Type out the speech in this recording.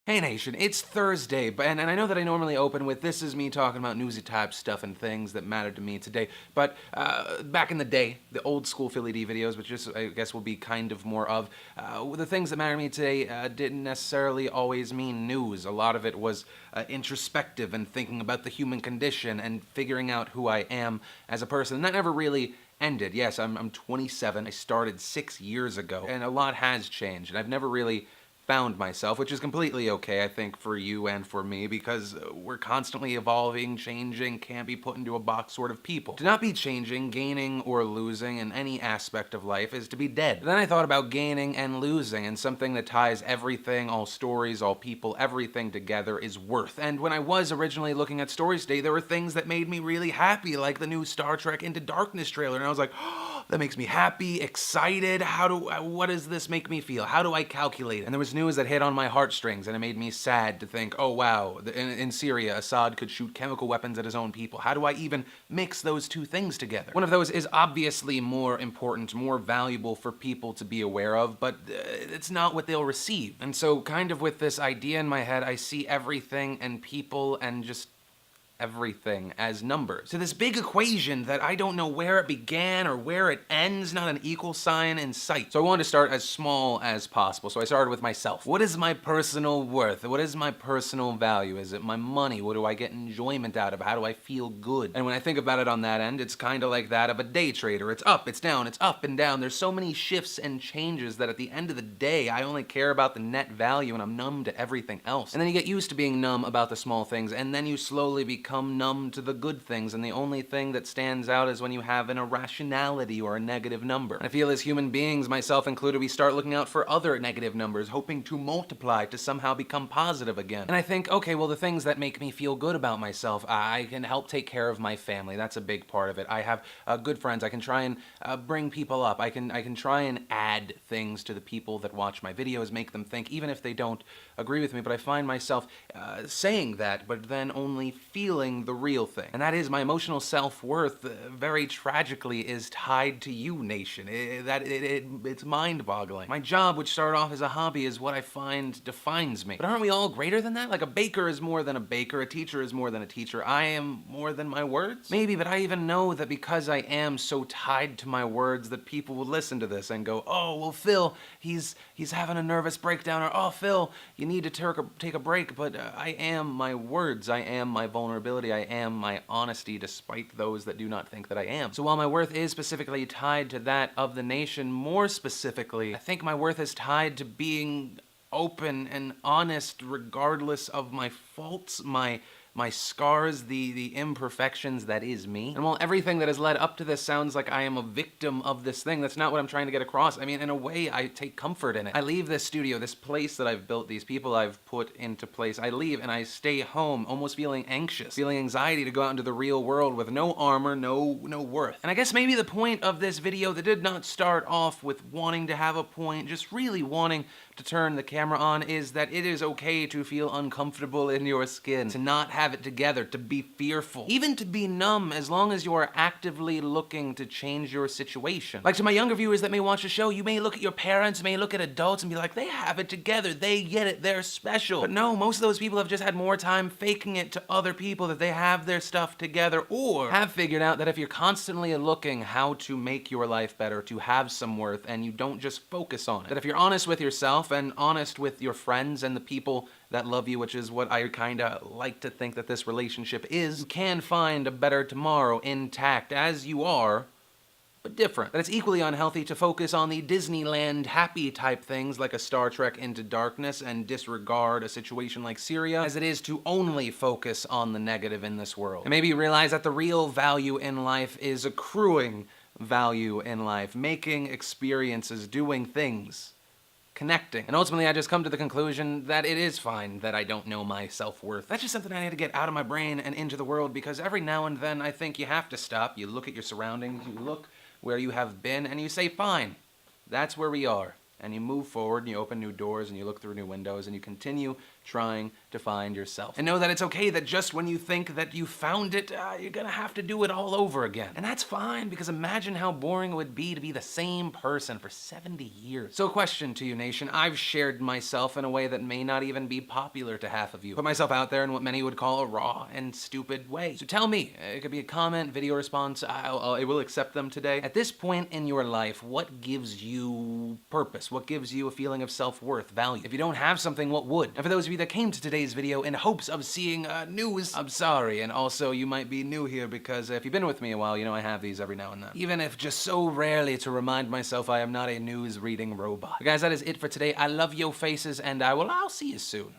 Hey Nation, it's Thursday, and I know that I normally open with this is me talking about newsy type stuff and things that matter to me today, but back in the day, the old school Philly D videos, which just I guess will be kind of more of, the things that matter to me today didn't necessarily always mean news. A lot of it was introspective and thinking about the human condition and figuring out who I am as a person, and that never really ended. Yes, I'm 27, I started 6 years ago, and a lot has changed, and I've never really found myself, which is completely okay, I think, for you and for me, because we're constantly evolving, changing, can't be put into a box sort of people. To not be changing, gaining, or losing in any aspect of life is to be dead. Then I thought about gaining and losing, and something that ties everything, all stories, all people, everything together is worth. And when I was originally looking at stories today, there were things that made me really happy, like the new Star Trek Into Darkness trailer, and I was like, oh, that makes me happy, excited. What does this make me feel? How do I calculate it? And there was news that hit on my heartstrings, and it made me sad to think, oh wow, in Syria, Assad could shoot chemical weapons at his own people. How do I even mix those two things together? One of those is obviously more important, more valuable for people to be aware of, but it's not what they'll receive. And so kind of with this idea in my head, I see everything and people and just everything as numbers. So this big equation that I don't know where it began or where it ends, not an equal sign in sight. So I wanted to start as small as possible. So I started with myself. What is my personal worth? What is my personal value? Is it my money? What do I get enjoyment out of? How do I feel good? And when I think about it on that end, it's kind of like that of a day trader. It's up, it's down, it's up and down. There's so many shifts and changes that at the end of the day, I only care about the net value and I'm numb to everything else. And then you get used to being numb about the small things, and then you slowly become numb to the good things, and the only thing that stands out is when you have an irrationality or a negative number. And I feel as human beings, myself included, we start looking out for other negative numbers, hoping to multiply to somehow become positive again. And I think, okay, well, the things that make me feel good about myself, I can help take care of my family. That's a big part of it. I have good friends. I can try and bring people up. I can try and add things to the people that watch my videos, make them think, even if they don't agree with me, but I find myself saying that, but then only feeling the real thing. And that is my emotional self-worth, very tragically, is tied to you, Nation. It's mind-boggling. My job, which started off as a hobby, is what I find defines me. But aren't we all greater than that? Like, a baker is more than a baker, a teacher is more than a teacher. I am more than my words? Maybe, but I even know that because I am so tied to my words that people will listen to this and go, oh, well, Phil, he's having a nervous breakdown, or, oh, Phil, you need to take a break, but I am my words, I am my vulnerability, I am my honesty, despite those that do not think that I am. So while my worth is specifically tied to that of the nation, more specifically, I think my worth is tied to being open and honest regardless of my faults, my scars, the imperfections that is me. And while everything that has led up to this sounds like I am a victim of this thing, that's not what I'm trying to get across. I mean, in a way, I take comfort in it. I leave this studio, this place that I've built, these people I've put into place. I leave and I stay home, almost feeling anxious, feeling anxiety to go out into the real world with no armor, no worth. And I guess maybe the point of this video that did not start off with wanting to have a point, just really wanting to turn the camera on, is that it is okay to feel uncomfortable in your skin, to not have it together, to be fearful, even to be numb, as long as you are actively looking to change your situation. Like, to my younger viewers that may watch the show, you may look at your parents, may look at adults and be like, they have it together, they get it, they're special. But no, most of those people have just had more time faking it to other people that they have their stuff together, or have figured out that if you're constantly looking how to make your life better, to have some worth, and you don't just focus on it, that if you're honest with yourself and honest with your friends and the people that love you, which is what I kinda like to think that this relationship is, you can find a better tomorrow intact as you are, but different. That it's equally unhealthy to focus on the Disneyland happy type things like a Star Trek Into Darkness and disregard a situation like Syria, as it is to only focus on the negative in this world. And maybe you realize that the real value in life is accruing value in life, making experiences, doing things, connecting. And ultimately, I just come to the conclusion that it is fine that I don't know my self-worth. That's just something I need to get out of my brain and into the world, because every now and then I think you have to stop. You look at your surroundings, you look where you have been, and you say, fine, that's where we are. And you move forward and you open new doors and you look through new windows and you continue trying to find yourself. And know that it's okay that just when you think that you found it, you're gonna have to do it all over again. And that's fine, because imagine how boring it would be to be the same person for 70 years. So question to you, nation. I've shared myself in a way that may not even be popular to half of you. Put myself out there in what many would call a raw and stupid way. So tell me, it could be a comment, video response, I will accept them today. At this point in your life, what gives you purpose? What gives you a feeling of self-worth, value? If you don't have something, what would? And for those of you that came to today's video in hopes of seeing news, I'm sorry. And also, you might be new here because if you've been with me a while, you know I have these every now and then. Even if just so rarely to remind myself I am not a news-reading robot. But guys, that is it for today. I love yo faces, and I'll see you soon.